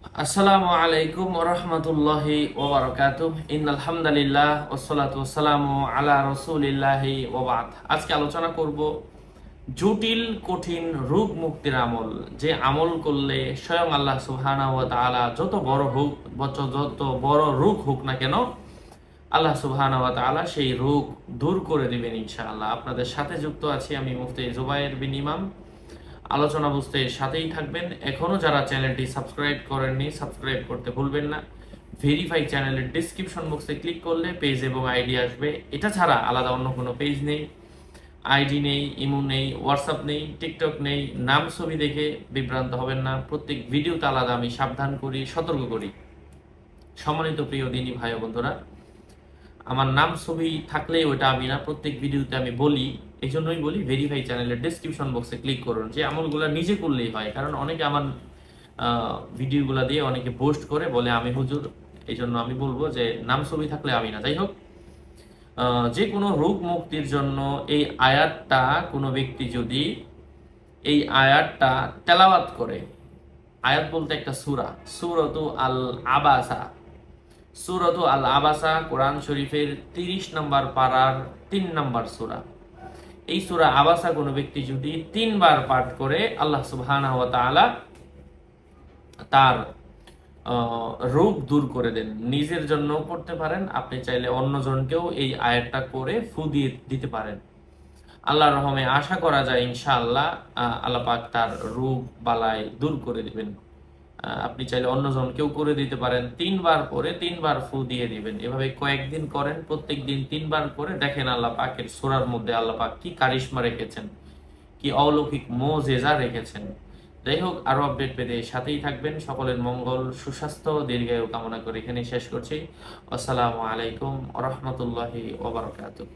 আসসালামু আলাইকুম ওয়া রাহমাতুল্লাহি ওয়া বারাকাতুহু। ইন্নাল হামদালিল্লাহ ওয়াসসালাতু ওয়াসসালামু আলা রাসূলিল্লাহি ওয়া বা'দ। আজকে আলোচনা করব জটিল কঠিন রোগ মুক্তির আমল, যে আমল করলে স্বয়ং আল্লাহ সুবহানাহু ওয়া তাআলা যত বড় হোক, যত বড় রোগ হোক না কেন, আল্লাহ সুবহানাহু ওয়া তাআলা সেই রোগ দূর করে দিবেন ইনশাআল্লাহ। আপনাদের সাথে যুক্ত আছি আমি মুফতি জুবায়ের বিন ইমাম। আলোচনা বুঝতে সাথেই থাকবেন। এখনো যারা চ্যানেলটি সাবস্ক্রাইব করেননি, সাবস্ক্রাইব করতে ভুলবেন না। ভেরিফাই চ্যানেলের ডিসক্রিপশন বক্সে ক্লিক করলে পেজ এবং আইডি আসবে। এটা ছাড়া আলাদা অন্য কোনো পেজ নেই, আইডি নেই, ইমো নেই, হোয়াটসঅ্যাপ নেই, টিকটক নেই। নাম ছবি দেখে বিভ্রান্ত হবেন না। প্রত্যেক ভিডিওতে আলাদা আমি সাবধান করি, সতর্ক করি। সম্মানিত প্রিয় দিনী ভাই ও বন্ধুরা, আমার নাম ছবি থাকলেই ওটা আমি না, প্রত্যেক ভিডিওতে আমি বলি। এই জন্যই বলি ভেরিফাই চ্যানেলের ডেসক্রিপশন বক্সে ক্লিক করুন, যে আমলগুলো নিজে করলেই হয়। কারণ অনেকে আমার ভিডিওগুলো দিয়ে অনেকে পোস্ট করে বলে আমি হুজুর। এই জন্য আমি বলবো যে নাম ছবি থাকলে আমি না। যাই হোক, যে কোনো রোগ মুক্তির জন্য এই আয়াতটা কোনো ব্যক্তি যদি এই আয়াতটা তেলাওয়াত করে, আয়াত বলতে একটা সূরা, সূরাতু আল আবাসা। সূরাতু আল আবাসা কোরআন শরীফের 30 নম্বর পারার 3 নম্বর সূরা। এই সূরা আবাসা কোনো ব্যক্তি যদি 3 বার পাঠ করে, আল্লাহ সুবহানাহু ওয়া তাআলা তার রোগ দূর করে দেন। নিজের জন্য করতে পারেন, আপনি চাইলে অন্যজনকেও এই আয়াতটা করে ফু দিয়ে দিতে পারেন। আল্লাহর রহমে আশা করা যায় ইনশাআল্লাহ আল্লাহ পাক তার রোগ বালাই দূর করে দিবেন। আপনি চাইলে অন্যজনকেও করে দিতে পারেন। 3 বার করে 3 বার ফু দিয়ে দিবেন। এভাবে কয়েকদিন করেন, প্রত্যেক দিন 3 বার করে দেখেন আল্লাহ পাকের সূরার মধ্যে আল্লাহ পাক কি কারিশমা রেখেছেন, কি অলৌকিক মুজিজা রেখেছেন। যাই হোক, আরো আপডেট পেতে সাথেই থাকবেন। সকলের মঙ্গল, সুস্বাস্থ্য, দীর্ঘায়ু কামনা করে এখানে শেষ করছি। আসসালামু আলাইকুম ওয়া রাহমাতুল্লাহি ওয়া বারাকাতুহু।